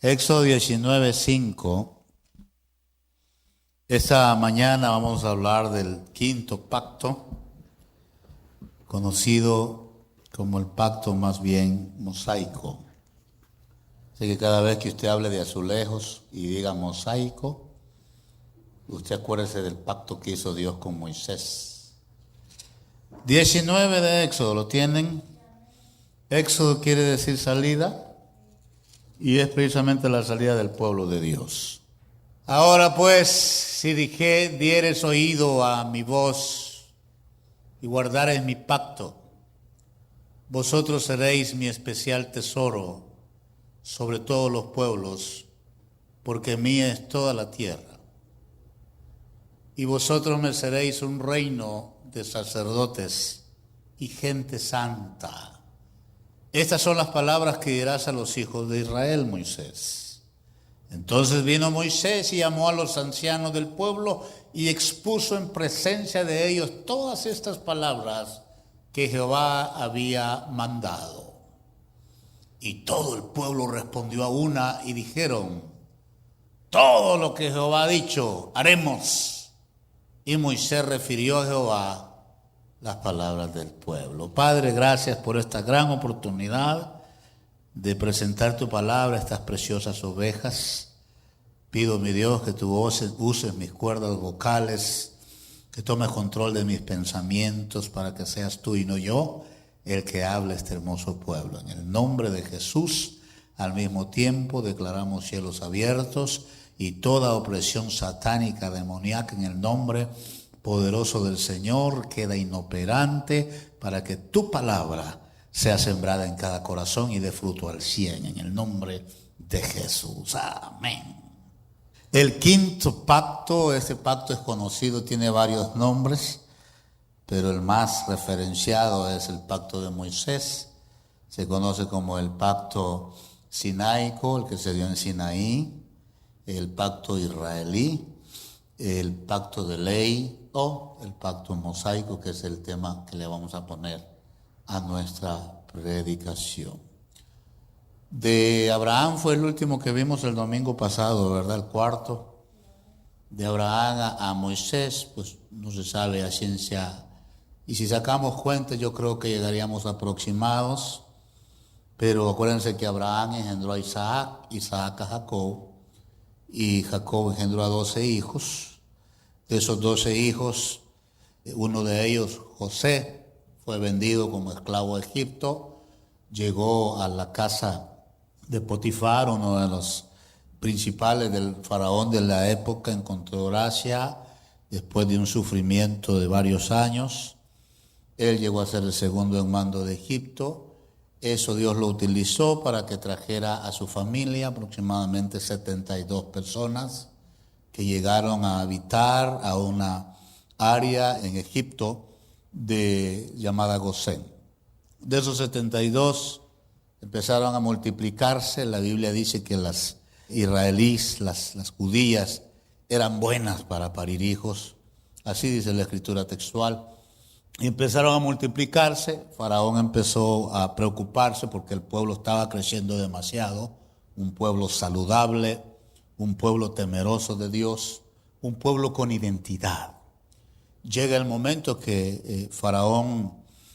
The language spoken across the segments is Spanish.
Éxodo 19:5. Esta mañana vamos a hablar del quinto pacto, conocido como el pacto más bien mosaico. Así que cada vez que usted hable de azulejos y diga mosaico, usted acuérdese del pacto que hizo Dios con Moisés. 19 de Éxodo, ¿lo tienen? Éxodo quiere decir salida, y es precisamente la salida del pueblo de Dios. Ahora pues, si dieres oído a mi voz y guardares mi pacto, vosotros seréis mi especial tesoro sobre todos los pueblos, porque mía es toda la tierra. Y vosotros me seréis un reino de sacerdotes y gente santa. Estas son las palabras que dirás a los hijos de Israel, Moisés. Entonces vino Moisés y llamó a los ancianos del pueblo y expuso en presencia de ellos todas estas palabras que Jehová había mandado. Y todo el pueblo respondió a una y dijeron: todo lo que Jehová ha dicho, haremos. Y Moisés refirió a Jehová las palabras del pueblo. Padre, gracias por esta gran oportunidad de presentar tu palabra a estas preciosas ovejas. Pido, mi Dios, que tú uses mis cuerdas vocales, que tomes control de mis pensamientos para que seas tú y no yo el que hable este hermoso pueblo. En el nombre de Jesús, al mismo tiempo declaramos cielos abiertos y toda opresión satánica, demoníaca, en el nombre poderoso del Señor, queda inoperante para que tu palabra sea sembrada en cada corazón y dé fruto al 100, en el nombre de Jesús. Amén. El quinto pacto, este pacto es conocido, tiene varios nombres, pero el más referenciado es el pacto de Moisés. Se conoce como el pacto sinaico, el que se dio en Sinaí, el pacto israelí, el pacto de ley o el pacto mosaico, que es el tema que le vamos a poner a nuestra predicación. De Abraham fue el último que vimos el domingo pasado, ¿verdad? El cuarto. De Abraham a Moisés, pues no se sabe a ciencia. Y si sacamos cuentas, yo creo que llegaríamos aproximados. Pero acuérdense que Abraham engendró a Isaac, Isaac a Jacob, y Jacob engendró a 12 hijos. De esos 12 hijos, uno de ellos, José, fue vendido como esclavo a Egipto. Llegó a la casa de Potifar, uno de los principales del faraón de la época. Encontró gracia después de un sufrimiento de varios años. Él llegó a ser el segundo en mando de Egipto. Eso Dios lo utilizó para que trajera a su familia, aproximadamente 72 personas, que llegaron a habitar a una área en Egipto llamada Gosén. De esos 72 empezaron a multiplicarse. La Biblia dice que las israelíes, las judías, eran buenas para parir hijos. Así dice la escritura textual. Y empezaron a multiplicarse. Faraón empezó a preocuparse porque el pueblo estaba creciendo demasiado. Un pueblo saludable, un pueblo temeroso de Dios, un pueblo con identidad. Llega el momento que Faraón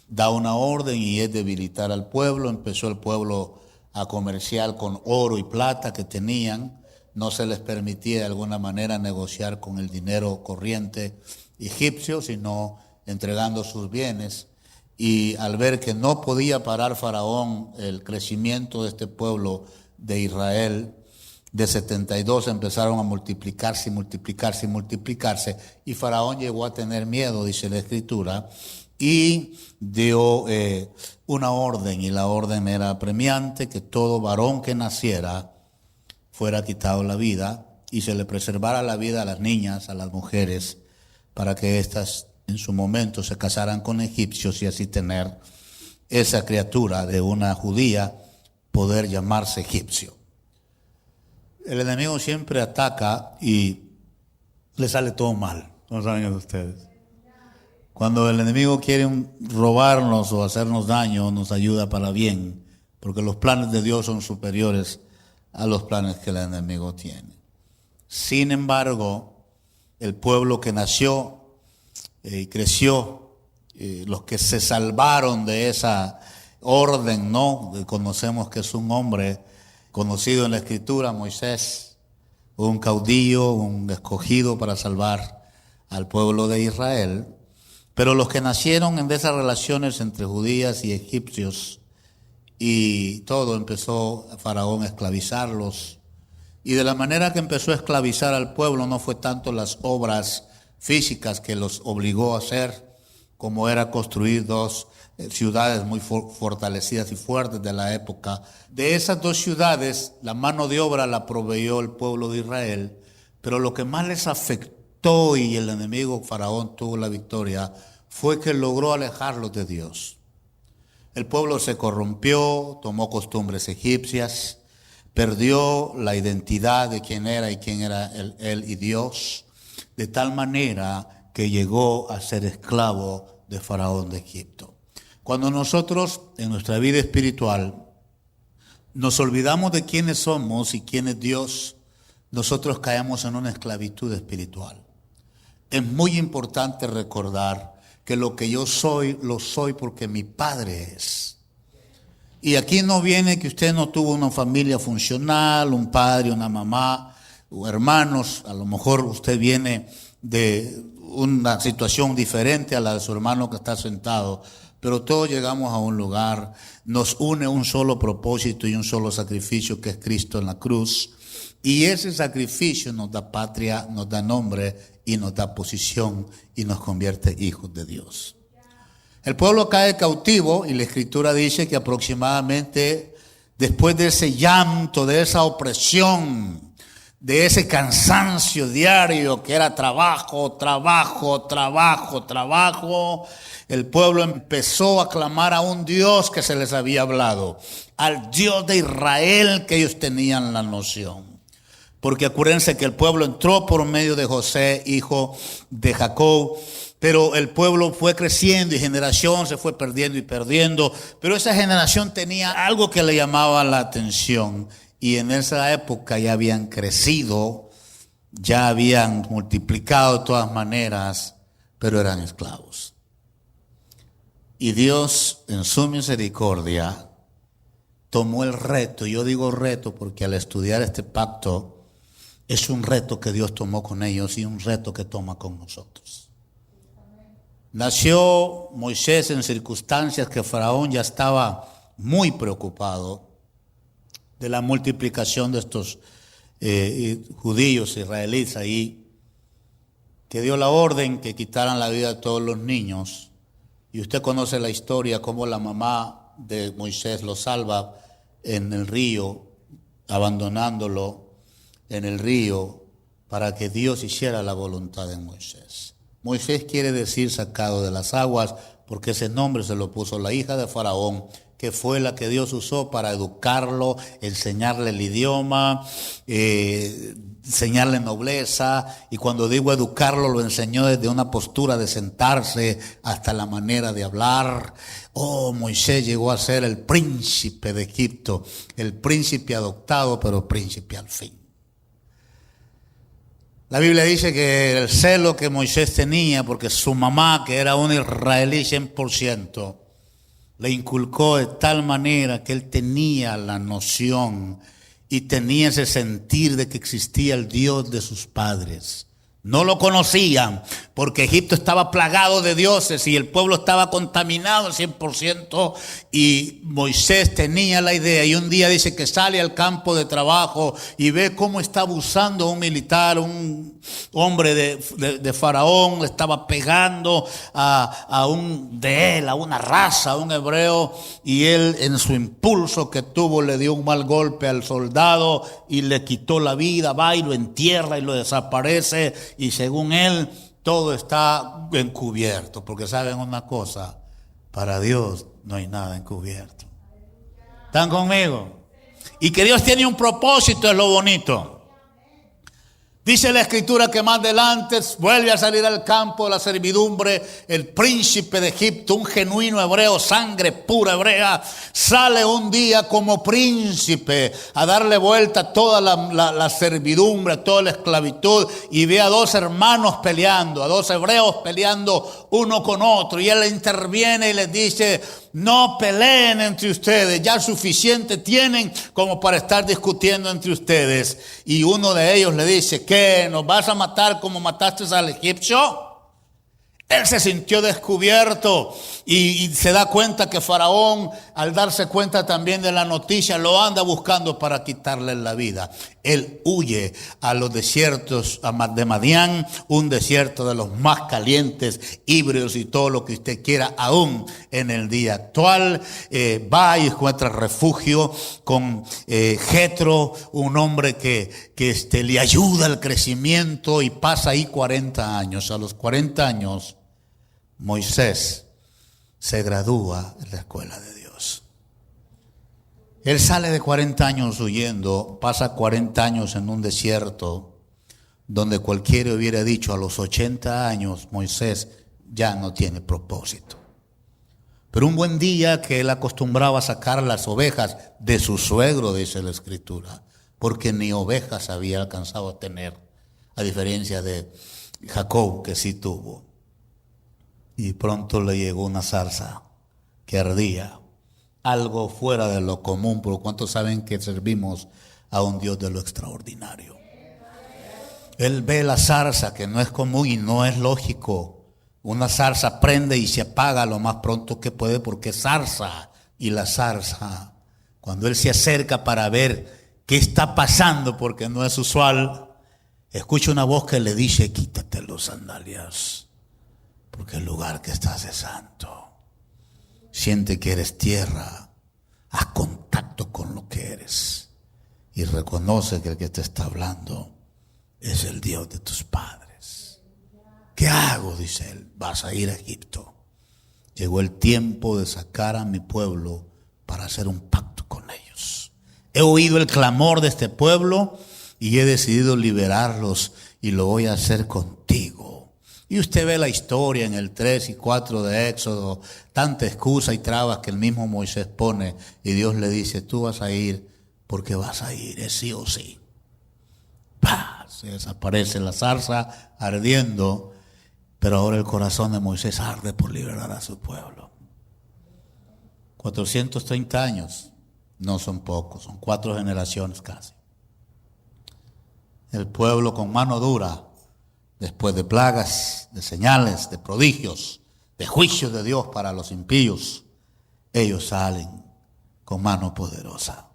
da una orden y es debilitar al pueblo. Empezó el pueblo a comerciar con oro y plata que tenían. No se les permitía de alguna manera negociar con el dinero corriente egipcio, sino entregando sus bienes. Y al ver que no podía parar Faraón el crecimiento de este pueblo de Israel, de 72 empezaron a multiplicarse y Faraón llegó a tener miedo, dice la escritura, y dio una orden, y la orden era apremiante: que todo varón que naciera fuera quitado la vida y se le preservara la vida a las niñas, a las mujeres, para que éstas en su momento se casaran con egipcios y así tener esa criatura de una judía poder llamarse egipcio. El enemigo siempre ataca y le sale todo mal, ¿no saben ustedes? Cuando el enemigo quiere robarnos o hacernos daño, nos ayuda para bien, porque los planes de Dios son superiores a los planes que el enemigo tiene. Sin embargo, el pueblo que nació y creció, los que se salvaron de esa orden, ¿no? Conocemos que es un hombre conocido en la Escritura, Moisés, un caudillo, un escogido para salvar al pueblo de Israel. Pero los que nacieron en esas relaciones entre judías y egipcios, y todo empezó Faraón a esclavizarlos. Y de la manera que empezó a esclavizar al pueblo no fue tanto las obras físicas que los obligó a hacer, como era construir dos ciudades muy fortalecidas y fuertes de la época. De esas dos ciudades, la mano de obra la proveyó el pueblo de Israel, pero lo que más les afectó y el enemigo Faraón tuvo la victoria fue que logró alejarlos de Dios. El pueblo se corrompió, tomó costumbres egipcias, perdió la identidad de quién era él y Dios, de tal manera que llegó a ser esclavo de Faraón de Egipto. Cuando nosotros en nuestra vida espiritual nos olvidamos de quiénes somos y quién es Dios, nosotros caemos en una esclavitud espiritual. Es muy importante recordar que lo que yo soy, lo soy porque mi Padre es. Y aquí no viene que usted no tuvo una familia funcional, un padre, una mamá, o hermanos. A lo mejor usted viene de una situación diferente a la de su hermano que está sentado. Pero todos llegamos a un lugar, nos une un solo propósito y un solo sacrificio que es Cristo en la cruz. Y ese sacrificio nos da patria, nos da nombre y nos da posición y nos convierte hijos de Dios. El pueblo cae cautivo y la Escritura dice que aproximadamente después de ese llanto, de esa opresión, de ese cansancio diario que era trabajo, el pueblo empezó a clamar a un Dios que se les había hablado, al Dios de Israel que ellos tenían la noción. Porque acuérdense que el pueblo entró por medio de José, hijo de Jacob, pero el pueblo fue creciendo y generación se fue perdiendo y perdiendo. Pero esa generación tenía algo que le llamaba la atención. Y en esa época ya habían crecido, ya habían multiplicado de todas maneras, pero eran esclavos. Y Dios en su misericordia tomó el reto. Yo digo reto porque al estudiar este pacto, es un reto que Dios tomó con ellos y un reto que toma con nosotros. Nació Moisés en circunstancias que Faraón ya estaba muy preocupado de la multiplicación de estos judíos israelíes ahí, que dio la orden que quitaran la vida de todos los niños. Y usted conoce la historia, cómo la mamá de Moisés lo salva en el río, abandonándolo en el río para que Dios hiciera la voluntad de Moisés. Moisés quiere decir sacado de las aguas, porque ese nombre se lo puso la hija de Faraón, que fue la que Dios usó para educarlo, enseñarle el idioma, enseñarle nobleza. Y cuando digo educarlo, lo enseñó desde una postura de sentarse hasta la manera de hablar. Oh, Moisés llegó a ser el príncipe de Egipto, el príncipe adoptado, pero príncipe al fin. La Biblia dice que el celo que Moisés tenía, porque su mamá, que era un israelí 100%, le inculcó de tal manera que él tenía la noción y tenía ese sentir de que existía el Dios de sus padres. No lo conocían porque Egipto estaba plagado de dioses y el pueblo estaba contaminado al 100%, y Moisés tenía la idea, y un día dice que sale al campo de trabajo y ve cómo está abusando un militar, un hombre de Faraón, le estaba pegando a una raza, a un hebreo, y él en su impulso que tuvo le dio un mal golpe al soldado y le quitó la vida, va y lo entierra y lo desaparece. Y según él, todo está encubierto, porque saben una cosa, para Dios no hay nada encubierto. ¿Están conmigo? Y que Dios tiene un propósito es lo bonito. Dice la Escritura que más adelante vuelve a salir al campo de la servidumbre el príncipe de Egipto, un genuino hebreo, sangre pura hebrea, sale un día como príncipe a darle vuelta a toda la servidumbre, a toda la esclavitud, y ve a dos hermanos peleando, a dos hebreos peleando uno con otro, y él interviene y les dice: no peleen entre ustedes, ya suficiente tienen como para estar discutiendo entre ustedes. Y uno de ellos le dice: ¿qué? ¿Nos vas a matar como mataste al egipcio? Él se sintió descubierto y se da cuenta que Faraón, al darse cuenta también de la noticia, lo anda buscando para quitarle la vida. Él huye a los desiertos de Madián, un desierto de los más calientes, híbridos y todo lo que usted quiera, aún en el día actual. Va y encuentra refugio con Jetro, un hombre que le ayuda al crecimiento, y pasa ahí 40 años. A los 40 años, Moisés se gradúa en la escuela de Dios. Él sale de 40 años huyendo, pasa 40 años en un desierto donde cualquiera hubiera dicho a los 80 años Moisés ya no tiene propósito. Pero un buen día que él acostumbraba a sacar las ovejas de su suegro, dice la Escritura, porque ni ovejas había alcanzado a tener, a diferencia de Jacob, que sí tuvo. Y pronto le llegó una zarza que ardía, algo fuera de lo común, pero ¿cuántos saben que servimos a un Dios de lo extraordinario? Él ve la zarza, que no es común y no es lógico. Una zarza prende y se apaga lo más pronto que puede porque es zarza. Y la zarza, cuando él se acerca para ver qué está pasando, porque no es usual, escucha una voz que le dice: quítate los sandalias, porque el lugar que estás es santo. Siente que eres tierra, haz contacto con lo que eres y reconoce que el que te está hablando es el Dios de tus padres. ¿Qué hago? Dice él. Vas a ir a Egipto. Llegó el tiempo de sacar a mi pueblo para hacer un pacto con ellos. He oído el clamor de este pueblo y he decidido liberarlos, y lo voy a hacer contigo. Y usted ve la historia en el 3 y 4 de Éxodo, tanta excusa y trabas que el mismo Moisés pone, y Dios le dice: tú vas a ir porque vas a ir, es sí o sí. ¡Pah! Se desaparece la zarza ardiendo, pero ahora el corazón de Moisés arde por liberar a su pueblo. 430 años no son pocos, son 4 generaciones casi. El pueblo con mano dura, después de plagas, de señales, de prodigios, de juicios de Dios para los impíos, ellos salen con mano poderosa.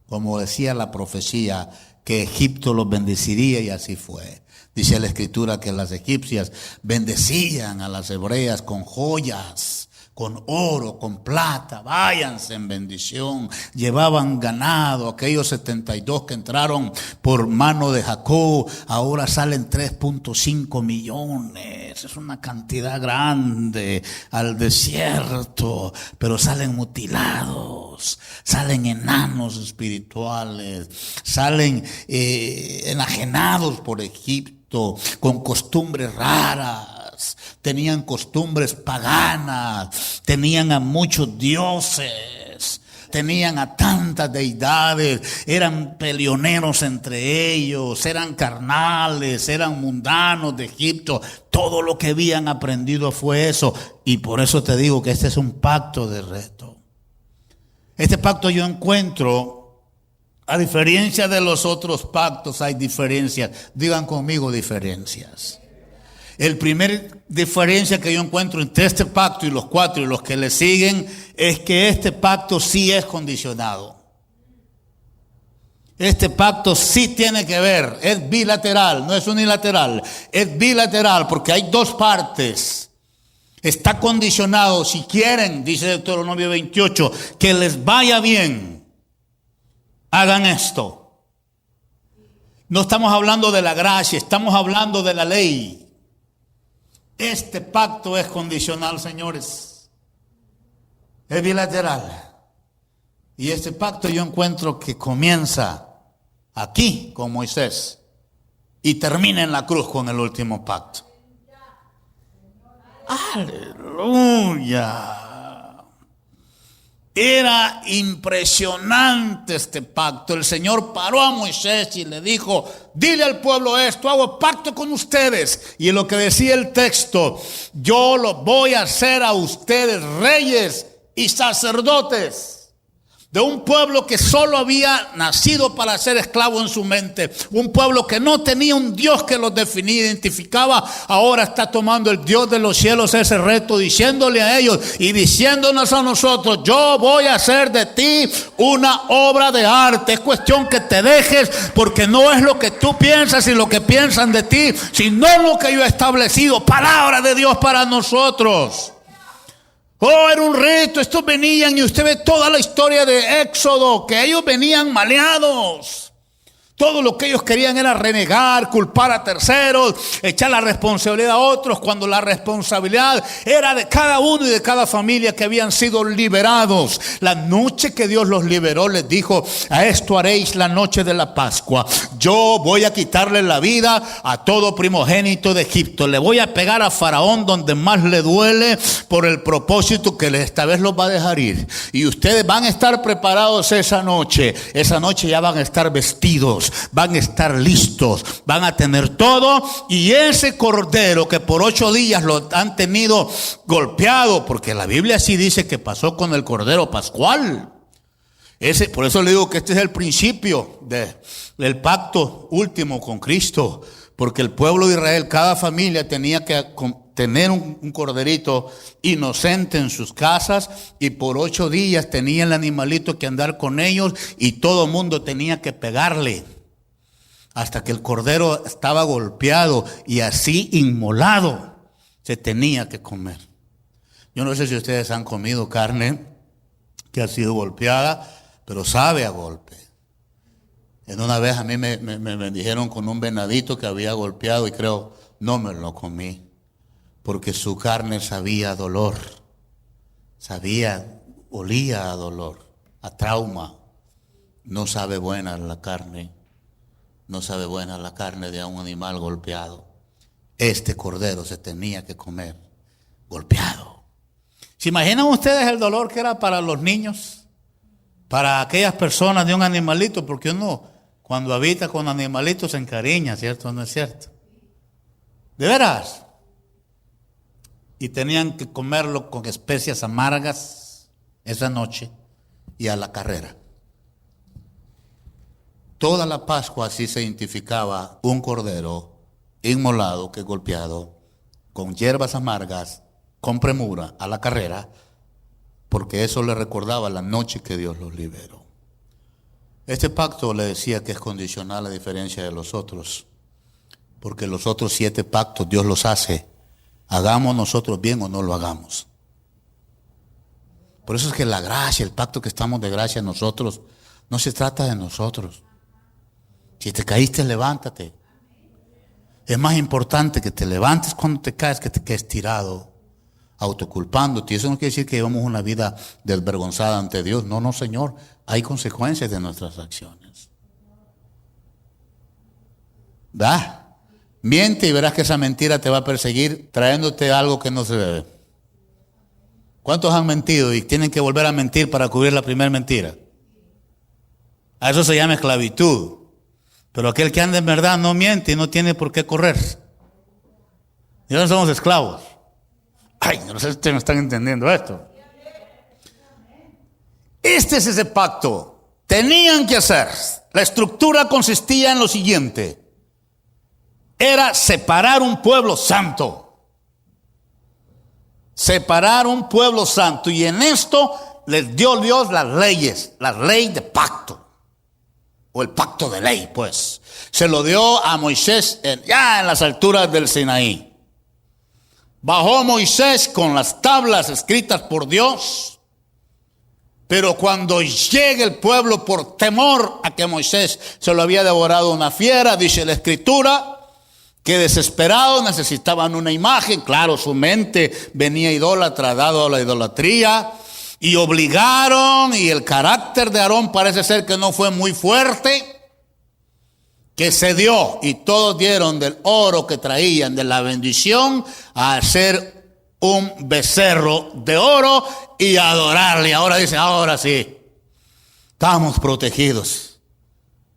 Como decía la profecía, que Egipto los bendeciría, y así fue. Dice la Escritura que las egipcias bendecían a las hebreas con joyas, con oro, con plata. Váyanse en bendición. Llevaban ganado. Aquellos 72 que entraron por mano de Jacob, ahora salen 3.5 millones. Es una cantidad grande al desierto, pero salen mutilados, salen enanos espirituales, salen enajenados por Egipto, con costumbres raras. Tenían costumbres paganas, tenían a muchos dioses, tenían a tantas deidades, eran peleoneros entre ellos, eran carnales, eran mundanos de Egipto. Todo lo que habían aprendido fue eso, y por eso te digo que este es un pacto de reto. Este pacto yo encuentro, a diferencia de los otros pactos, hay diferencias. Digan conmigo diferencias. El primer diferencia que yo encuentro entre este pacto y los 4 y los que le siguen es que este pacto sí es condicionado. Este pacto sí tiene que ver, es bilateral, no es unilateral, es bilateral porque hay 2 partes. Está condicionado, si quieren, dice Deuteronomio 28, que les vaya bien, hagan esto. No estamos hablando de la gracia, estamos hablando de la ley. Este pacto es condicional, señores. Es bilateral. Y este pacto yo encuentro que comienza aquí con Moisés y termina en la cruz con el último pacto. Aleluya. Era impresionante este pacto. El Señor paró a Moisés y le dijo: dile al pueblo esto, hago pacto con ustedes. Y en lo que decía el texto: yo lo voy a hacer a ustedes reyes y sacerdotes. De un pueblo que solo había nacido para ser esclavo en su mente. Un pueblo que no tenía un Dios que los definía, identificaba. Ahora está tomando el Dios de los cielos ese reto, diciéndole a ellos y diciéndonos a nosotros: yo voy a hacer de ti una obra de arte. Es cuestión que te dejes, porque no es lo que tú piensas y lo que piensan de ti, sino lo que yo he establecido. Palabra de Dios para nosotros. Oh, era un reto. Estos venían, y usted ve toda la historia de Éxodo, que ellos venían maleados. Todo lo que ellos querían era renegar, culpar a terceros, echar la responsabilidad a otros, cuando la responsabilidad era de cada uno y de cada familia que habían sido liberados. La noche que Dios los liberó, les dijo: a esto haréis la noche de la Pascua. Yo voy a quitarle la vida a todo primogénito de Egipto. Le voy a pegar a Faraón donde más le duele, por el propósito que esta vez los va a dejar ir. Y ustedes van a estar preparados esa noche. Esa noche ya van a estar vestidos, van a estar listos, van a tener todo. Y ese cordero que por 8 días lo han tenido golpeado, porque la Biblia sí dice que pasó con el cordero pascual. Por eso le digo que este es el principio del pacto último con Cristo. Porque el pueblo de Israel, cada familia tenía que tener un corderito inocente en sus casas, y por 8 días tenía el animalito que andar con ellos, y todo el mundo tenía que pegarle hasta que el cordero estaba golpeado y así inmolado se tenía que comer. Yo no sé si ustedes han comido carne que ha sido golpeada, pero sabe a golpe. En una vez a mí me dijeron con un venadito que había golpeado, y creo no me lo comí, porque su carne sabía a dolor, olía a dolor, a trauma. No sabe buena la carne. No sabe buena la carne de un animal golpeado. Este cordero se tenía que comer golpeado. ¿Se imaginan ustedes el dolor que era para los niños? Para aquellas personas de un animalito, porque uno cuando habita con animalitos se encariña, ¿cierto o no es cierto? ¿De veras? Y tenían que comerlo con especias amargas esa noche y a la carrera. Toda la Pascua así se identificaba un cordero inmolado, que golpeado, con hierbas amargas, con premura, a la carrera, porque eso le recordaba la noche que Dios los liberó. Este pacto le decía que es condicional a diferencia de los otros, porque los otros 7 pactos Dios los hace, hagamos nosotros bien o no lo hagamos. Por eso es que la gracia, el pacto que estamos de gracia nosotros, no se trata de nosotros. Si te caíste, levántate. Es más importante que te levantes cuando te caes, que te quedes tirado, autoculpándote. Y eso no quiere decir que llevamos una vida desvergonzada ante Dios. No, Señor. Hay consecuencias de nuestras acciones. ¿Va? Miente y verás que esa mentira te va a perseguir trayéndote algo que no se debe. ¿Cuántos han mentido y tienen que volver a mentir para cubrir la primera mentira? A eso se llama esclavitud. Pero aquel que anda en verdad no miente y no tiene por qué correr. Ya no somos esclavos. Ay, no sé si ustedes me están entendiendo esto. Este es ese pacto. Tenían que hacer. La estructura consistía en lo siguiente. Era separar un pueblo santo. Separar un pueblo santo. Y en esto les dio Dios las leyes. La ley de pacto. O el pacto de ley, pues. Se lo dio a Moisés ya en las alturas del Sinaí. Bajó Moisés con las tablas escritas por Dios. Pero cuando llegue el pueblo, por temor a que Moisés se lo había devorado una fiera, dice la Escritura, que desesperados necesitaban una imagen. Claro, su mente venía idólatra, dado a la idolatría. Y obligaron, y el carácter de Aarón parece ser que no fue muy fuerte. que se dio, y todos dieron del oro que traían de la bendición a hacer un becerro de oro y adorarle. Ahora dice, ahora sí, estamos protegidos.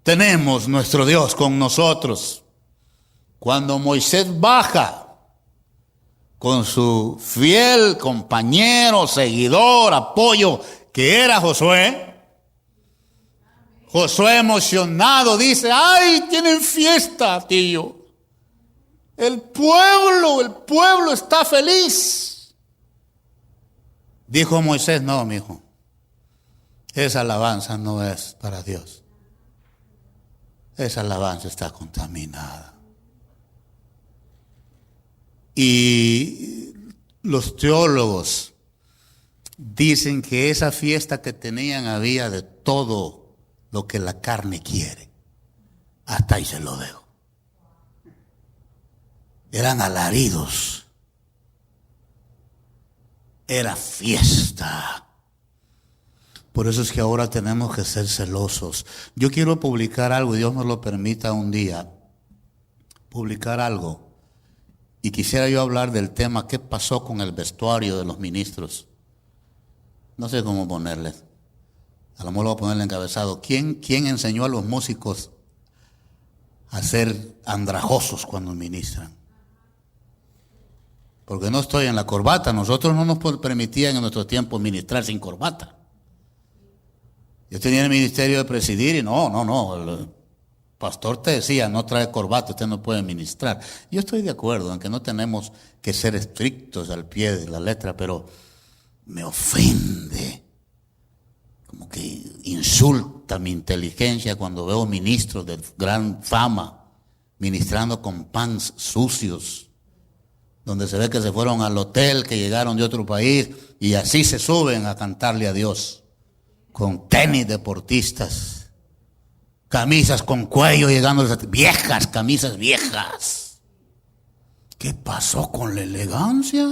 Tenemos nuestro Dios con nosotros. Cuando Moisés baja con su fiel compañero, seguidor, apoyo, que era Josué, Josué emocionado dice, ¡ay, tienen fiesta, tío! El pueblo está feliz. Dijo Moisés, no, mijo, esa alabanza no es para Dios. Esa alabanza está contaminada. Y los teólogos dicen que esa fiesta que tenían había de todo lo que la carne quiere. Hasta ahí se lo dejo. Eran alaridos. Era fiesta. Por eso es que ahora tenemos que ser celosos. Yo quiero publicar algo, y Dios nos lo permita un día, publicar algo. Y quisiera yo hablar del tema, ¿qué pasó con el vestuario de los ministros? No sé cómo ponerle. A lo mejor lo voy a ponerle encabezado. ¿Quién enseñó a los músicos a ser andrajosos cuando ministran? Porque no estoy en la corbata. Nosotros no nos permitían en nuestro tiempo ministrar sin corbata. Yo tenía el ministerio de presidir y no. El pastor te decía, no trae corbata, usted no puede ministrar. Yo estoy de acuerdo en que no tenemos que ser estrictos al pie de la letra, pero me ofende, como que insulta mi inteligencia cuando veo ministros de gran fama ministrando con pants sucios, donde se ve que se fueron al hotel, que llegaron de otro país y así se suben a cantarle a Dios, con tenis deportistas, camisas con cuello llegando, viejas, camisas viejas. ¿Qué pasó con la elegancia?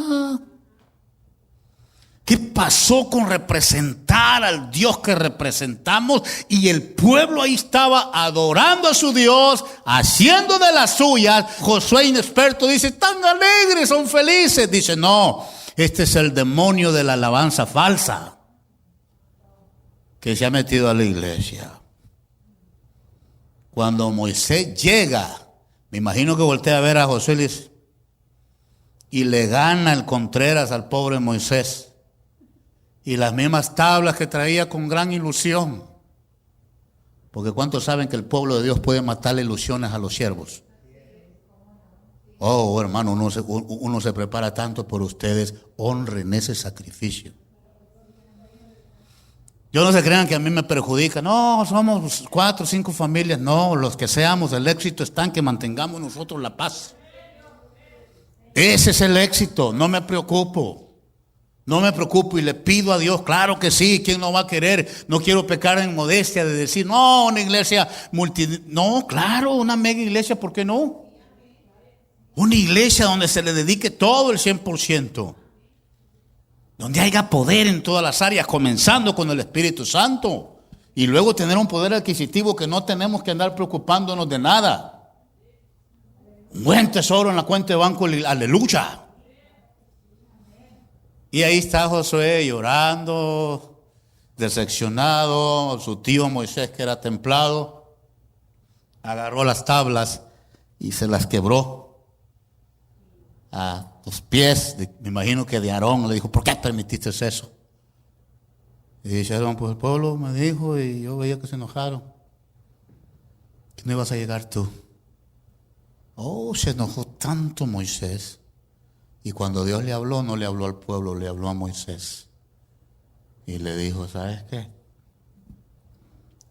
¿Qué pasó con representar al Dios que representamos? Y el pueblo ahí estaba adorando a su Dios, haciendo de las suyas. Josué, inexperto, dice, están alegres, son felices. Dice, no, este es el demonio de la alabanza falsa que se ha metido a la iglesia. Cuando Moisés llega, me imagino que voltea a ver a Josué y le gana el Contreras al pobre Moisés. Y las mismas tablas que traía con gran ilusión. Porque ¿cuántos saben que el pueblo de Dios puede matarle ilusiones a los siervos? Oh, hermano, uno se prepara tanto por ustedes. Honren ese sacrificio. Yo no se crean que a mí me perjudica. No, somos 4 o 5 familias. No, los que seamos, el éxito está en que mantengamos nosotros la paz. Ese es el éxito. No me preocupo. No me preocupo y le pido a Dios, claro que sí, ¿quién no va a querer? No quiero pecar en modestia de decir, no, una iglesia no, claro, una mega iglesia, ¿por qué no? Una iglesia donde se le dedique todo el 100%. Donde haya poder en todas las áreas, comenzando con el Espíritu Santo. Y luego tener un poder adquisitivo que no tenemos que andar preocupándonos de nada. Un buen tesoro en la cuenta de banco, aleluya. Y ahí está Josué llorando, decepcionado. Su tío Moisés, que era templado, agarró las tablas y se las quebró a los pies, me imagino que de Aarón. Le dijo, ¿por qué permitiste eso? Y dijeron, pues el pueblo me dijo y yo veía que se enojaron, que no ibas a llegar tú. Oh, se enojó tanto Moisés. Y cuando Dios le habló, no le habló al pueblo, le habló a Moisés. Y le dijo, ¿sabes qué?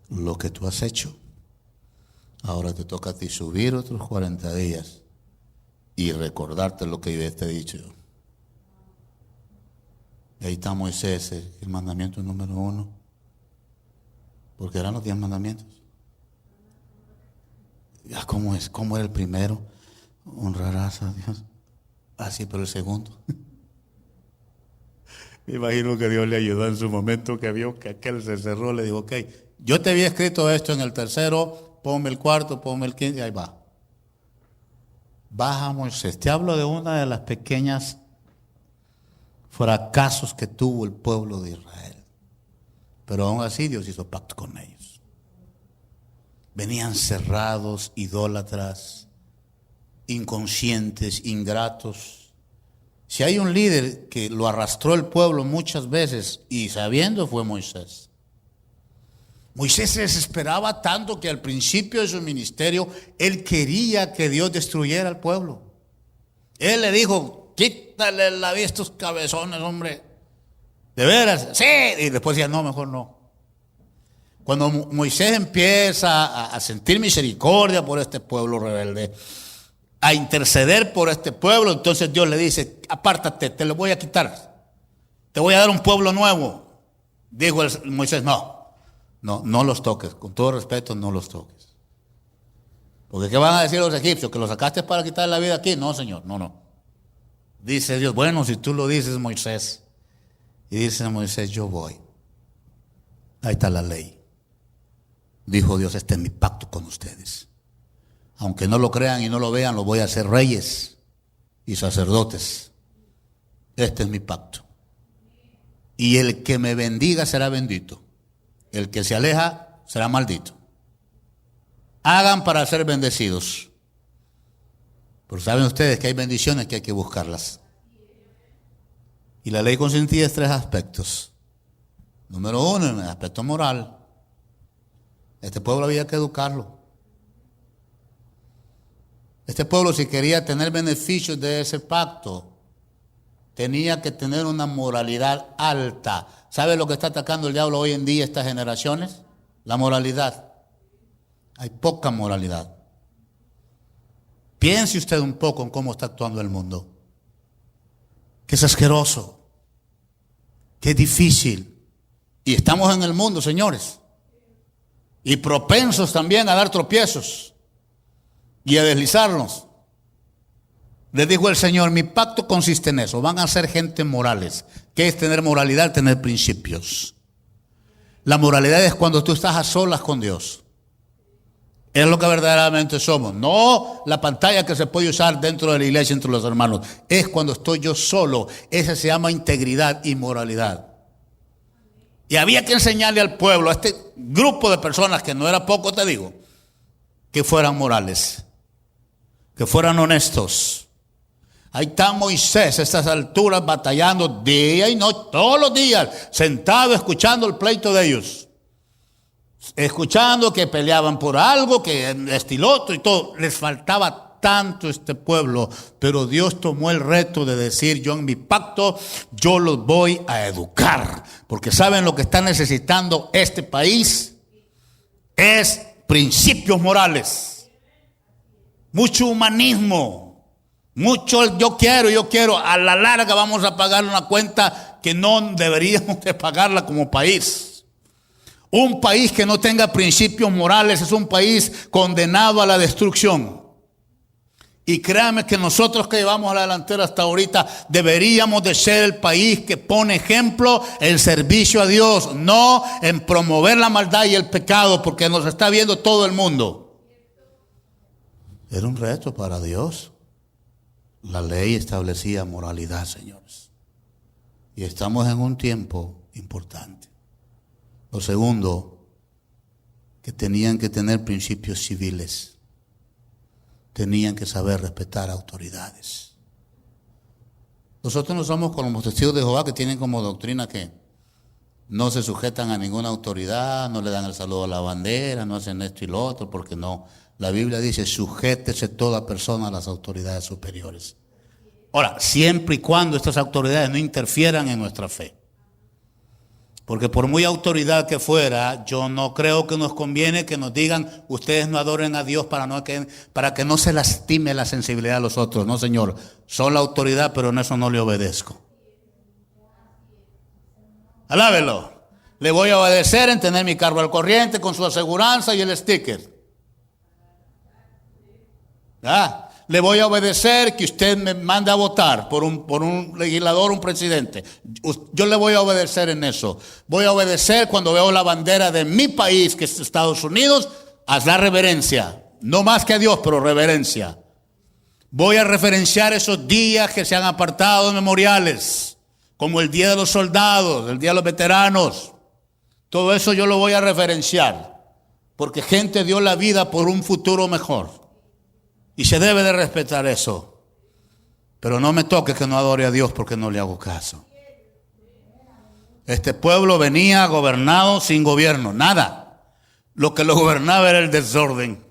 Lo que tú has hecho, ahora te toca a ti subir otros 40 días y recordarte lo que yo te he dicho. Y ahí está Moisés, el mandamiento número 1. Porque eran los 10 mandamientos. Ya, ¿cómo es? ¿Cómo era el primero? Honrarás a Dios. Así, pero el segundo. Me imagino que Dios le ayudó en su momento, que vio que aquel se cerró, le dijo, ok, yo te había escrito esto en el tercero, ponme el cuarto, ponme el quinto, y ahí va. Baja Moisés. Te hablo de una de las pequeñas fracasos que tuvo el pueblo de Israel. Pero aún así Dios hizo pacto con ellos. Venían cerrados, idólatras, inconscientes, ingratos. Si hay un líder que lo arrastró el pueblo muchas veces y sabiendo, fue Moisés. Moisés se desesperaba tanto que al principio de su ministerio él quería que Dios destruyera al pueblo. Él le dijo: quítale la vida a estos cabezones, hombre. ¿De veras? Sí. Y después decía: no, mejor no. Cuando Moisés empieza a sentir misericordia por este pueblo rebelde, a interceder por este pueblo, entonces Dios le dice: apártate, te lo voy a quitar. Te voy a dar un pueblo nuevo. Dijo Moisés: no los toques. Con todo respeto, no los toques. Porque ¿qué van a decir los egipcios? ¿Que los sacaste para quitar la vida aquí? No, Señor, no. Dice Dios: bueno, si tú lo dices, Moisés. Y dice Moisés: yo voy. Ahí está la ley. Dijo Dios: este es mi pacto con ustedes. Aunque no lo crean y no lo vean, lo voy a hacer reyes y sacerdotes. Este es mi pacto. Y el que me bendiga será bendito. El que se aleja será maldito. Hagan para ser bendecidos. Pero saben ustedes que hay bendiciones que hay que buscarlas. Y la ley consistía en 3 aspectos. Número 1, en el aspecto moral. Este pueblo había que educarlo. Este pueblo, si quería tener beneficios de ese pacto, tenía que tener una moralidad alta. ¿Sabe lo que está atacando el diablo hoy en día estas generaciones? La moralidad. Hay poca moralidad. Piense usted un poco en cómo está actuando el mundo. Que es asqueroso. Que es difícil. Y estamos en el mundo, señores. Y propensos también a dar tropiezos y a deslizarnos. Les dijo el Señor: mi pacto consiste en eso. Van a ser gente morales. ¿Qué es tener moralidad? Tener principios. La moralidad es cuando tú estás a solas con Dios. Es lo que verdaderamente somos. No la pantalla que se puede usar dentro de la iglesia entre los hermanos. Es cuando estoy yo solo. Esa se llama integridad y moralidad. Y había que enseñarle al pueblo, a este grupo de personas, que no era poco, te digo, que fueran morales, que fueran honestos. Ahí está Moisés a estas alturas batallando día y noche, todos los días, sentado escuchando el pleito de ellos. Escuchando que peleaban por algo, que estiloto y todo. Les faltaba tanto este pueblo, pero Dios tomó el reto de decir: yo en mi pacto, yo los voy a educar. Porque ¿saben lo que está necesitando este país? Es principios morales. Mucho humanismo. Mucho yo quiero. A la larga vamos a pagar una cuenta que no deberíamos de pagarla como país. Un país que no tenga principios morales es un país condenado a la destrucción. Y créanme que nosotros que llevamos a la delantera hasta ahorita deberíamos de ser el país que pone ejemplo en servicio a Dios, no en promover la maldad y el pecado, porque nos está viendo todo el mundo. Era un reto para Dios. La ley establecía moralidad, señores. Y estamos en un tiempo importante. Lo segundo, que tenían que tener principios civiles. Tenían que saber respetar autoridades. Nosotros no somos como los testigos de Jehová, que tienen como doctrina que no se sujetan a ninguna autoridad, no le dan el saludo a la bandera, no hacen esto y lo otro, porque no. La Biblia dice: sujétese toda persona a las autoridades superiores. Ahora, siempre y cuando estas autoridades no interfieran en nuestra fe. Porque por muy autoridad que fuera, yo no creo que nos conviene que nos digan: ustedes no adoren a Dios para que no se lastime la sensibilidad de los otros. No, Señor, son la autoridad, pero en eso no le obedezco. Alábelo. Le voy a obedecer en tener mi carro al corriente con su aseguranza y el sticker. Le voy a obedecer que usted me mande a votar por un legislador, un presidente. Yo le voy a obedecer en eso. Voy a obedecer cuando veo la bandera de mi país, que es Estados Unidos, hazla reverencia. No más que a Dios, pero reverencia. Voy a referenciar esos días que se han apartado memoriales, como el Día de los Soldados, el Día de los Veteranos. Todo eso yo lo voy a referenciar, porque gente dio la vida por un futuro mejor. Y se debe de respetar eso. Pero no me toque que no adore a Dios porque no le hago caso. Este pueblo venía gobernado sin gobierno, nada. Lo que lo gobernaba era el desorden.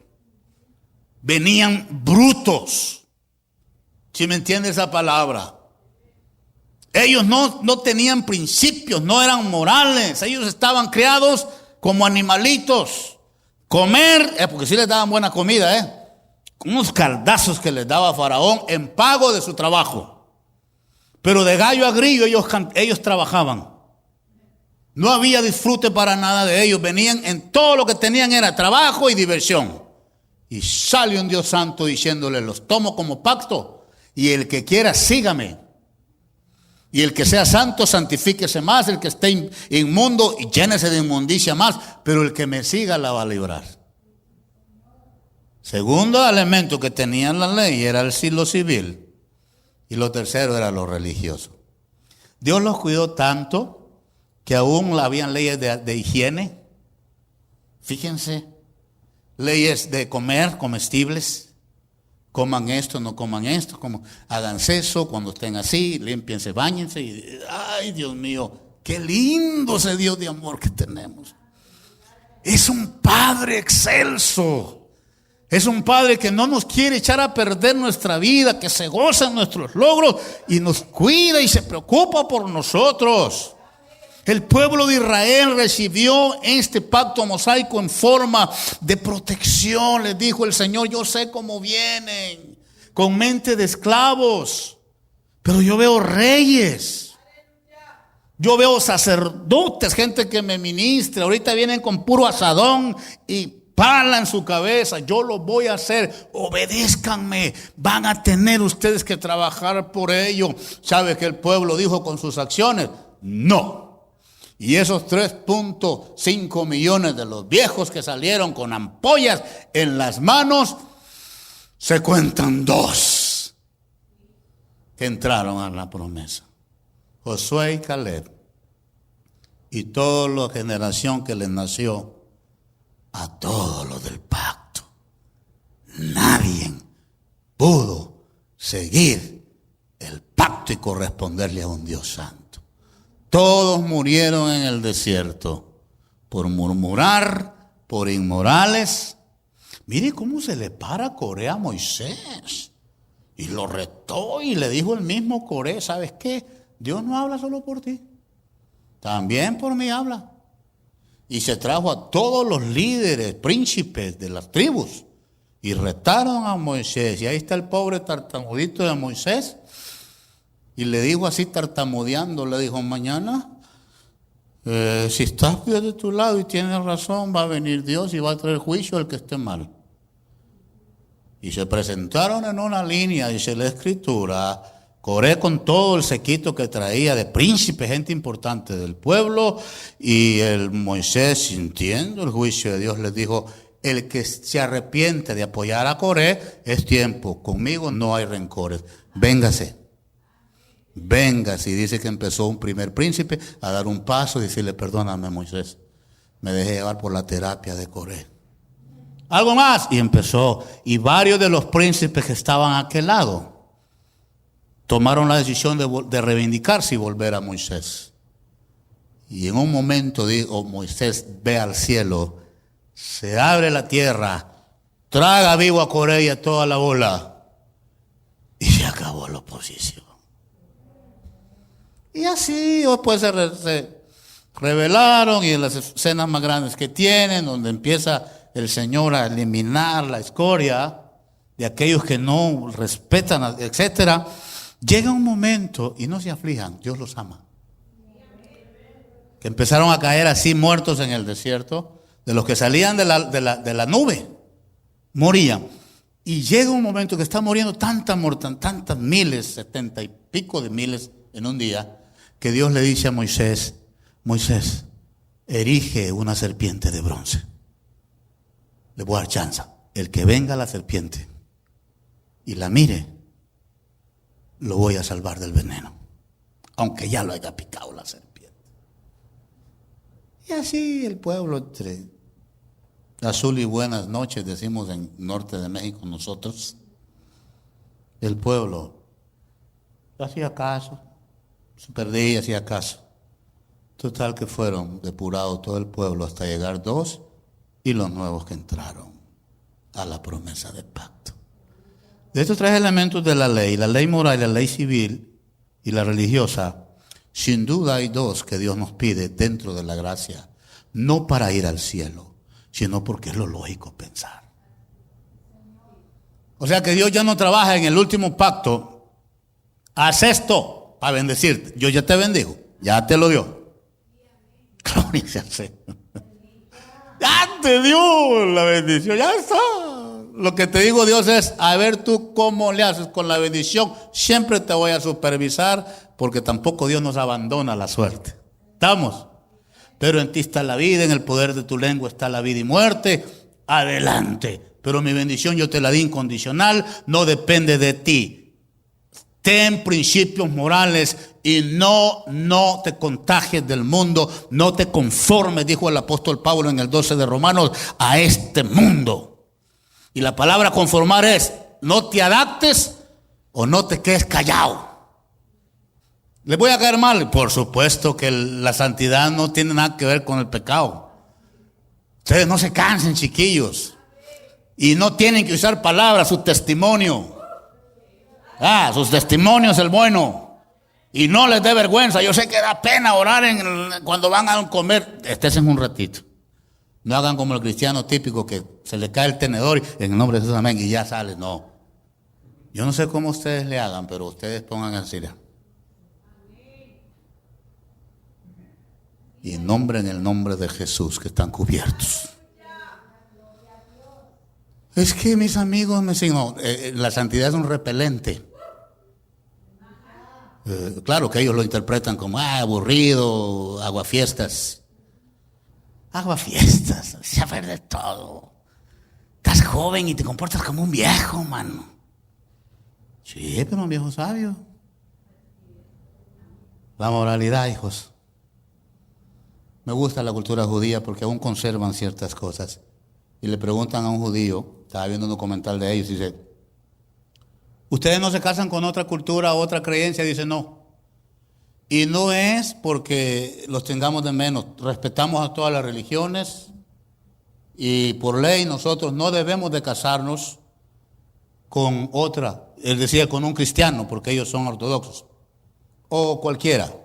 Venían brutos. ¿Sí me entiende esa palabra? Ellos no tenían principios, no eran morales. Ellos estaban criados como animalitos. Comer, porque sí les daban buena comida, unos caldazos que les daba Faraón en pago de su trabajo. Pero de gallo a grillo ellos trabajaban. No había disfrute para nada de ellos. Venían en todo lo que tenían era trabajo y diversión. Y salió un Dios santo diciéndole: los tomo como pacto. Y el que quiera, sígame. Y el que sea santo, santifíquese más. El que esté inmundo, y llénese de inmundicia más. Pero el que me siga la va a librar. Segundo elemento que tenían la ley era lo civil. Y lo tercero era lo religioso. Dios los cuidó tanto que aún habían leyes de higiene. Fíjense, leyes de comer, comestibles. Coman esto, no coman esto, háganse eso, cuando estén así, límpiense, báñense. Y, ay, Dios mío, qué lindo ese Dios de amor que tenemos. Es un Padre excelso. Es un Padre que no nos quiere echar a perder nuestra vida, que se goza en nuestros logros y nos cuida y se preocupa por nosotros. El pueblo de Israel recibió este pacto mosaico en forma de protección. Les dijo el Señor: yo sé cómo vienen, con mente de esclavos, pero yo veo reyes, yo veo sacerdotes, gente que me ministra. Ahorita vienen con puro asadón y pala en su cabeza. Yo lo voy a hacer, obedézcanme. Van a tener ustedes que trabajar por ello. ¿Sabe que el pueblo dijo con sus acciones? No. Y esos 3.5 millones de los viejos que salieron con ampollas en las manos, se cuentan 2 que entraron a la promesa: Josué y Caleb, y toda la generación que les nació. A todos los del pacto. Nadie pudo seguir el pacto y corresponderle a un Dios santo. Todos murieron en el desierto por murmurar, por inmorales. Mire cómo se le para Coré a Moisés. Y lo retó y le dijo el mismo Coré: ¿sabes qué? Dios no habla solo por ti, también por mí habla. Y se trajo a todos los líderes, príncipes de las tribus, y retaron a Moisés. Y ahí está el pobre tartamudito de Moisés. Y le dijo así, tartamudeando, le dijo: mañana, si estás Dios de tu lado y tienes razón, va a venir Dios y va a traer juicio al que esté mal. Y se presentaron en una línea, dice la Escritura. Coré con todo el séquito que traía de príncipe, gente importante del pueblo, y el Moisés, sintiendo el juicio de Dios, les dijo: el que se arrepiente de apoyar a Coré, es tiempo, conmigo no hay rencores, véngase. Véngase. Y dice que empezó un primer príncipe a dar un paso y decirle: perdóname, Moisés, me dejé llevar por la terapia de Coré. Algo más. Y empezó, y varios de los príncipes que estaban a aquel lado tomaron la decisión de reivindicarse y volver a Moisés. Y en un momento dijo Moisés: ve al cielo, se abre la tierra, traga vivo a Coré y a toda la bola, y se acabó la oposición. Y así después se revelaron, y en las escenas más grandes que tienen, donde empieza el Señor a eliminar la escoria de aquellos que no respetan, etcétera. Llega un momento, y no se aflijan, Dios los ama, que empezaron a caer así muertos en el desierto. De los que salían de la nube, morían. Y llega un momento que está muriendo tantas miles, 70 y pico de miles en un día, que Dios le dice a Moisés: Moisés, erige una serpiente de bronce. le voy a dar chance. El que venga a la serpiente y la mire, lo voy a salvar del veneno, aunque ya lo haya picado la serpiente. Y así el pueblo, entre azul y buenas noches, decimos en norte de México nosotros, el pueblo hacía caso, se perdía, hacía caso. Total que fueron depurados todo el pueblo hasta llegar 2 y los nuevos que entraron a la promesa del pacto. De estos 3 elementos de la ley moral, la ley civil y la religiosa, sin duda hay 2 que Dios nos pide dentro de la gracia, no para ir al cielo, sino porque es lo lógico pensar. O sea que Dios ya no trabaja en el último pacto, haz esto para bendecirte. Yo ya te bendigo, ya te lo dio. Gloria al Señor. Ya te dio la bendición, ya está. Lo que te digo, Dios, es a ver tú cómo le haces con la bendición. Siempre te voy a supervisar, porque tampoco Dios nos abandona la suerte. ¿Estamos? Pero en ti está la vida, en el poder de tu lengua está la vida y muerte. Adelante. Pero mi bendición yo te la di incondicional, no depende de ti. Ten principios morales y no te contagies del mundo, no te conformes, dijo el apóstol Pablo en el 12 de Romanos, a este mundo. Y la palabra conformar es, no te adaptes o no te quedes callado. ¿Les voy a caer mal? Por supuesto que la santidad no tiene nada que ver con el pecado. Ustedes no se cansen, chiquillos. Y no tienen que usar palabras, su testimonio. Sus testimonios es el bueno. Y no les dé vergüenza. Yo sé que da pena orar cuando van a comer. Esténse un ratito. No hagan como el cristiano típico que se le cae el tenedor y en el nombre de Jesús, amén, y ya sale. No. Yo no sé cómo ustedes le hagan, pero ustedes pongan así. Y en el nombre de Jesús, que están cubiertos. Es que mis amigos me dicen, no, la santidad es un repelente. Claro que ellos lo interpretan como aburrido, aguafiestas. Aguafiestas, saber de todo. Estás joven y te comportas como un viejo, mano. Sí, pero un viejo sabio. La moralidad, hijos. Me gusta la cultura judía porque aún conservan ciertas cosas. Y le preguntan a un judío, estaba viendo un documental de ellos, y dice, ¿ustedes no se casan con otra cultura, otra creencia? Dice, no. Y no es porque los tengamos de menos. Respetamos a todas las religiones y por ley nosotros no debemos de casarnos con otra, es decir, con un cristiano, porque ellos son ortodoxos, o cualquiera.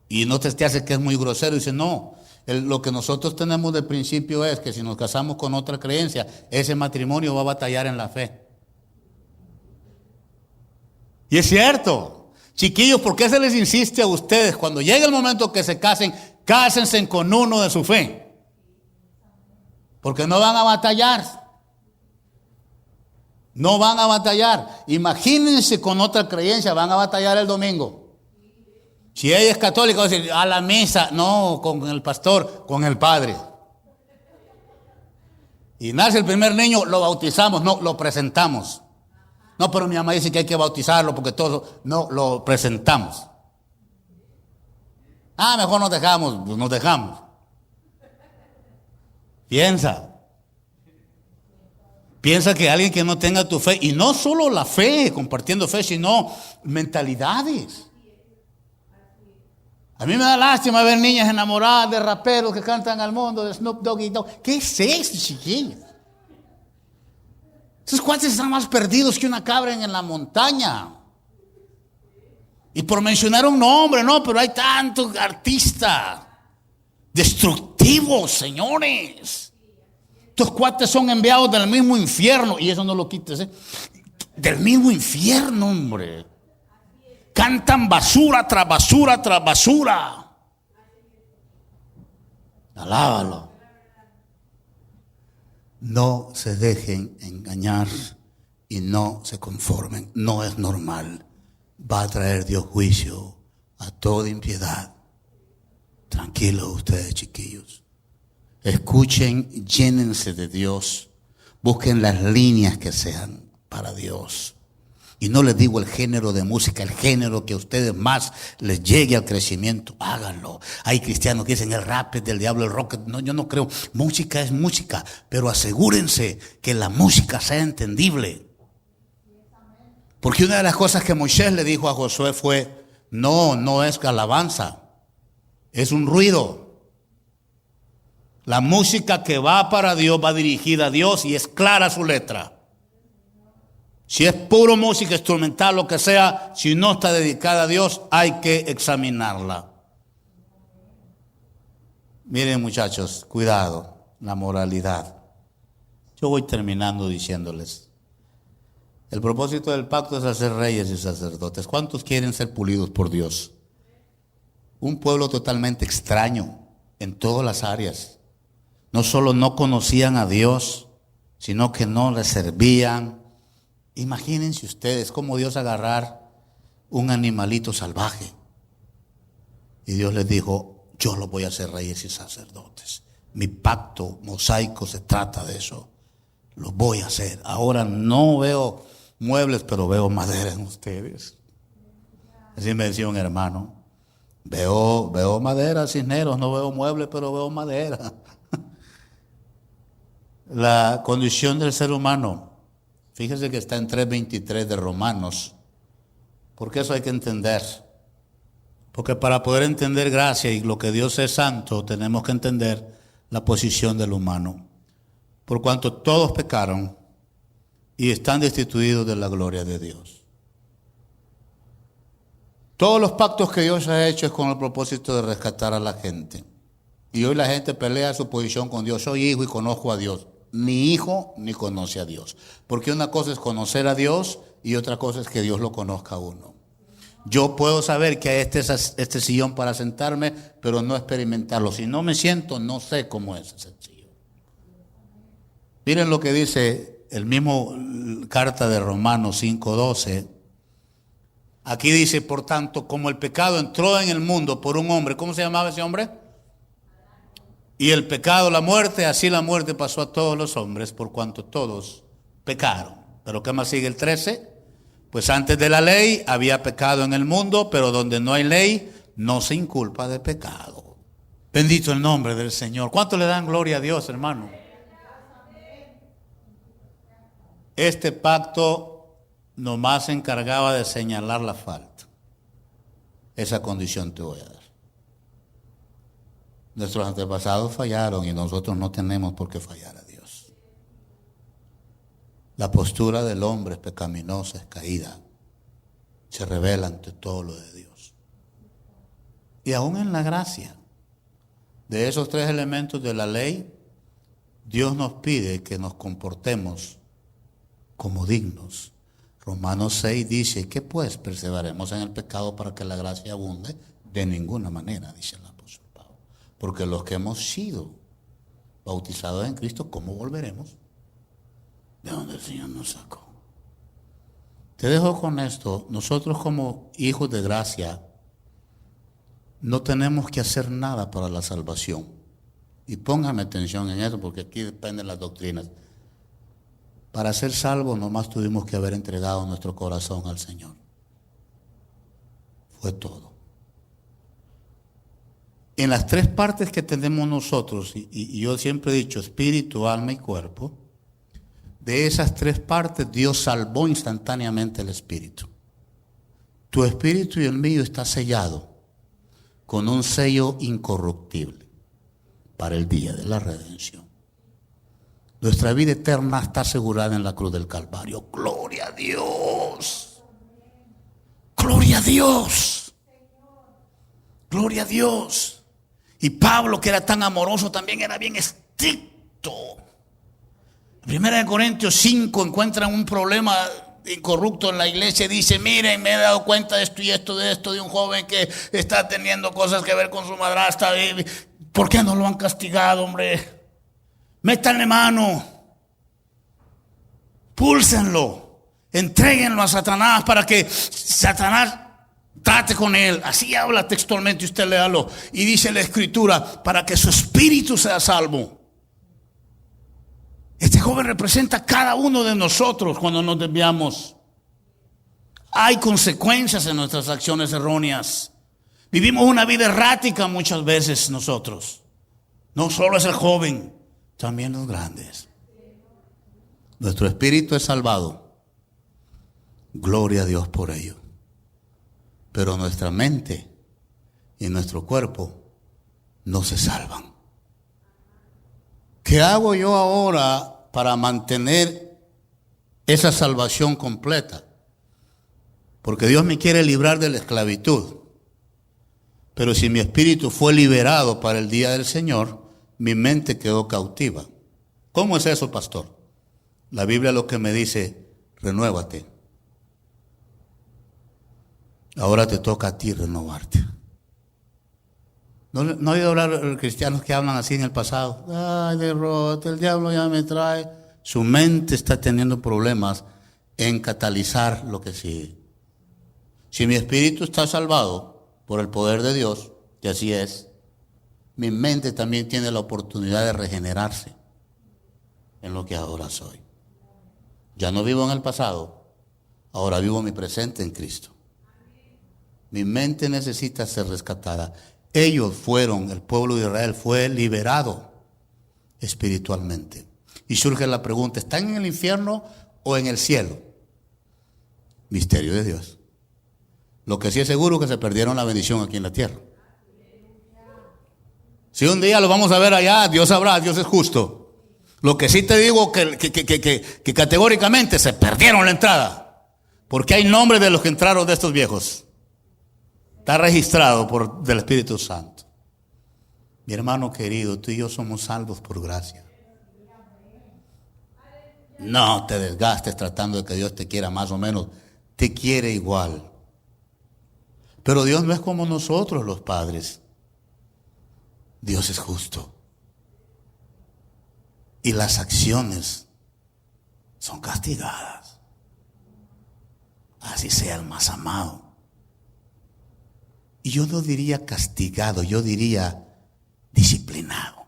Y no te hace que es muy grosero. Dice, no, lo que nosotros tenemos de principio es que si nos casamos con otra creencia, ese matrimonio va a batallar en la fe. Y es cierto. Chiquillos, ¿por qué se les insiste a ustedes cuando llegue el momento que se casen, cásense con uno de su fe? Porque no van a batallar. No van a batallar. Imagínense con otra creencia, van a batallar el domingo. Si ella es católica, va a decir, a la misa, no, con el pastor, con el padre. Y nace el primer niño, lo bautizamos, no, lo presentamos. No, pero mi mamá dice que hay que bautizarlo porque todo, no, lo presentamos. Mejor nos dejamos, pues nos dejamos. Piensa que alguien que no tenga tu fe, y no solo la fe, compartiendo fe, sino mentalidades. A mí me da lástima ver niñas enamoradas de raperos que cantan al mundo, de Snoop Dogg y todo. ¿Qué es eso, chiquillos? Esos cuates están más perdidos que una cabra en la montaña. Y por mencionar un nombre, no, pero hay tantos artistas destructivos, señores. Estos cuates son enviados del mismo infierno, y eso no lo quites, del mismo infierno, hombre. Cantan basura tras basura tras basura. Alábalo. No se dejen engañar y no se conformen. No es normal. Va a traer Dios juicio a toda impiedad. Tranquilos ustedes, chiquillos. Escuchen, llénense de Dios. Busquen las líneas que sean para Dios. Y no les digo el género de música, el género que a ustedes más les llegue al crecimiento, háganlo. Hay cristianos que dicen el rap es del diablo, el rock. No, yo no creo. Música es música, pero asegúrense que la música sea entendible. Porque una de las cosas que Moisés le dijo a Josué fue, no es alabanza, es un ruido. La música que va para Dios va dirigida a Dios y es clara su letra. Si es puro música instrumental, lo que sea, si no está dedicada a Dios, hay que examinarla. Miren, muchachos, cuidado, la moralidad. Yo voy terminando diciéndoles, el propósito del pacto es hacer reyes y sacerdotes. ¿Cuántos quieren ser pulidos por Dios? Un pueblo totalmente extraño en todas las áreas. No solo no conocían a Dios, sino que no le servían. Imagínense ustedes cómo Dios agarrar un animalito salvaje. Y Dios les dijo, yo los voy a hacer reyes y sacerdotes. Mi pacto mosaico se trata de eso. Lo voy a hacer. Ahora no veo muebles, pero veo madera en ustedes. Así me decía un hermano. Veo madera, cisneros, no veo muebles, pero veo madera. La condición del ser humano. Fíjese que está en 3:23 de Romanos. Porque eso hay que entender. Porque para poder entender gracia y lo que Dios es santo, tenemos que entender la posición del humano. Por cuanto todos pecaron y están destituidos de la gloria de Dios. Todos los pactos que Dios ha hecho es con el propósito de rescatar a la gente. Y hoy la gente pelea su posición con Dios. Soy hijo y conozco a Dios. Ni hijo ni conoce a Dios. Porque una cosa es conocer a Dios y otra cosa es que Dios lo conozca a uno. Yo puedo saber que hay este sillón para sentarme, pero no experimentarlo. Si no me siento, no sé cómo es ese sillón. Miren lo que dice el mismo carta de Romanos 5:12. Aquí dice, por tanto, como el pecado entró en el mundo por un hombre. ¿Cómo se llamaba ese hombre? Y el pecado, la muerte, así la muerte pasó a todos los hombres por cuanto todos pecaron. Pero ¿qué más sigue el 13? Pues antes de la ley había pecado en el mundo, pero donde no hay ley no se inculpa de pecado. Bendito el nombre del Señor. ¿Cuánto le dan gloria a Dios, hermano? Este pacto nomás se encargaba de señalar la falta. Esa condición te voy a dar. Nuestros antepasados fallaron y nosotros no tenemos por qué fallar a Dios. La postura del hombre es pecaminosa, es caída. Se revela ante todo lo de Dios. Y aún en la gracia de esos 3 elementos de la ley, Dios nos pide que nos comportemos como dignos. Romanos 6 dice que pues perseveremos en el pecado para que la gracia abunde. De ninguna manera, dice el apóstol Pablo. Porque los que hemos sido bautizados en Cristo, ¿cómo volveremos? De donde el Señor nos sacó. Te dejo con esto. Nosotros como hijos de gracia no tenemos que hacer nada para la salvación. Y póngame atención en eso porque aquí dependen las doctrinas. Para ser salvos nomás tuvimos que haber entregado nuestro corazón al Señor. Fue todo. En las 3 partes que tenemos nosotros, y yo siempre he dicho espíritu, alma y cuerpo, de esas 3 partes Dios salvó instantáneamente el espíritu. Tu espíritu y el mío está sellado con un sello incorruptible para el día de la redención. Nuestra vida eterna está asegurada en la cruz del Calvario. ¡Gloria a Dios! ¡Gloria a Dios! ¡Gloria a Dios! Y Pablo, que era tan amoroso, también era bien estricto. En 1 Corintios 5 encuentran un problema incorrupto en la iglesia. Dice, miren, me he dado cuenta de esto y esto, de un joven que está teniendo cosas que ver con su madrastra. ¿Por qué no lo han castigado, hombre? Métanle mano, púlsenlo, entréguenlo a Satanás para que Satanás trate con él. Así habla textualmente, usted léalo. Y dice la Escritura, para que su espíritu sea salvo. Este joven representa a cada uno de nosotros cuando nos desviamos. Hay consecuencias en nuestras acciones erróneas. Vivimos una vida errática muchas veces nosotros. No solo es el joven, también los grandes. Nuestro espíritu es salvado. Gloria a Dios por ello. Pero nuestra mente y nuestro cuerpo no se salvan. ¿Qué hago yo ahora para mantener esa salvación completa? Porque Dios me quiere librar de la esclavitud. Pero si mi espíritu fue liberado para el día del Señor, mi mente quedó cautiva. ¿Cómo es eso, pastor? La Biblia lo que me dice, renuévate. Ahora te toca a ti renovarte. No he oído hablar cristianos que hablan así en el pasado. Ay, derrota, el diablo ya me trae. Su mente está teniendo problemas en catalizar lo que sigue. Si mi espíritu está salvado por el poder de Dios, que así es, mi mente también tiene la oportunidad de regenerarse en lo que ahora soy. Ya no vivo en el pasado, ahora vivo mi presente en Cristo. Mi mente necesita ser rescatada. Ellos fueron, el pueblo de Israel fue liberado espiritualmente. Y surge la pregunta, ¿están en el infierno o en el cielo? Misterio de Dios. Lo que sí es seguro es que se perdieron la bendición aquí en la tierra. Si un día lo vamos a ver allá, Dios sabrá, Dios es justo. Lo que sí te digo que categóricamente se perdieron la entrada. Porque hay nombres de los que entraron de estos viejos. Está registrado del Espíritu Santo. Mi hermano querido, tú y yo somos salvos por gracia. No te desgastes tratando de que Dios te quiera más o menos. Te quiere igual. Pero Dios no es como nosotros los padres. Dios es justo. Y las acciones son castigadas. Así sea el más amado. Y yo no diría castigado, yo diría disciplinado.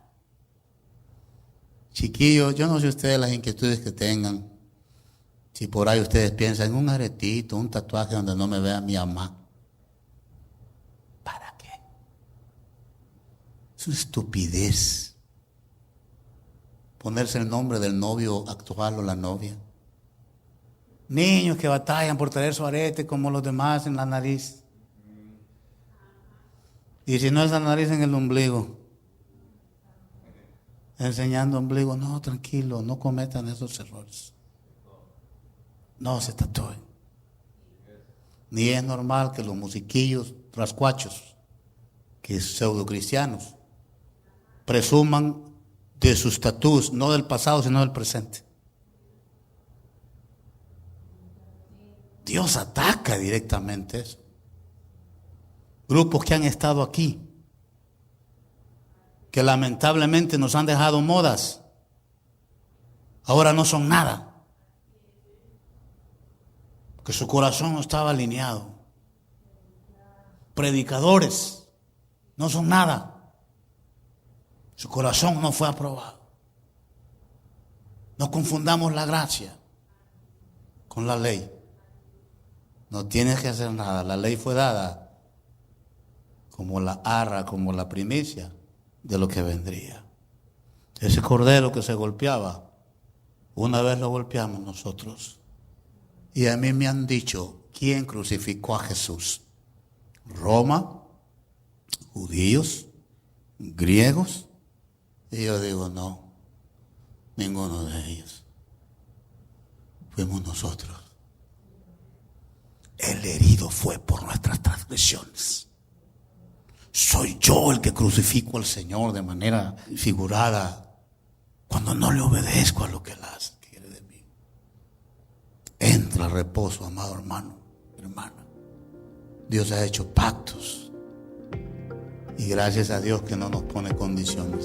Chiquillos, yo no sé ustedes las inquietudes que tengan. Si por ahí ustedes piensan en un aretito, un tatuaje donde no me vea mi mamá. ¿Para qué? Es una estupidez. Ponerse el nombre del novio actual o la novia. Niños que batallan por traer su arete como los demás en la nariz. Y si no es la nariz, en el ombligo. Enseñando ombligo. No, tranquilo, no cometan esos errores. No se tatúen. Ni es normal que los musiquillos rascuachos, que pseudo cristianos, presuman de sus tatús, no del pasado, sino del presente. Dios ataca directamente eso. Grupos que han estado aquí, que lamentablemente nos han dejado modas, ahora no son nada, porque su corazón no estaba alineado. Predicadores no son nada, su corazón no fue aprobado. No confundamos la gracia con la ley. No tienes que hacer nada, la ley fue dada como la arra, como la primicia de lo que vendría. Ese cordero que se golpeaba, una vez lo golpeamos nosotros. Y a mí me han dicho, ¿quién crucificó a Jesús? ¿Roma? ¿Judíos? ¿Griegos? Y yo digo, no, ninguno de ellos. Fuimos nosotros. El herido fue por nuestras transgresiones. Soy yo el que crucifico al Señor de manera figurada cuando no le obedezco a lo que Él hace, quiere de mí. Entra al reposo, amado hermano, hermana. Dios ha hecho pactos y gracias a Dios que no nos pone condiciones.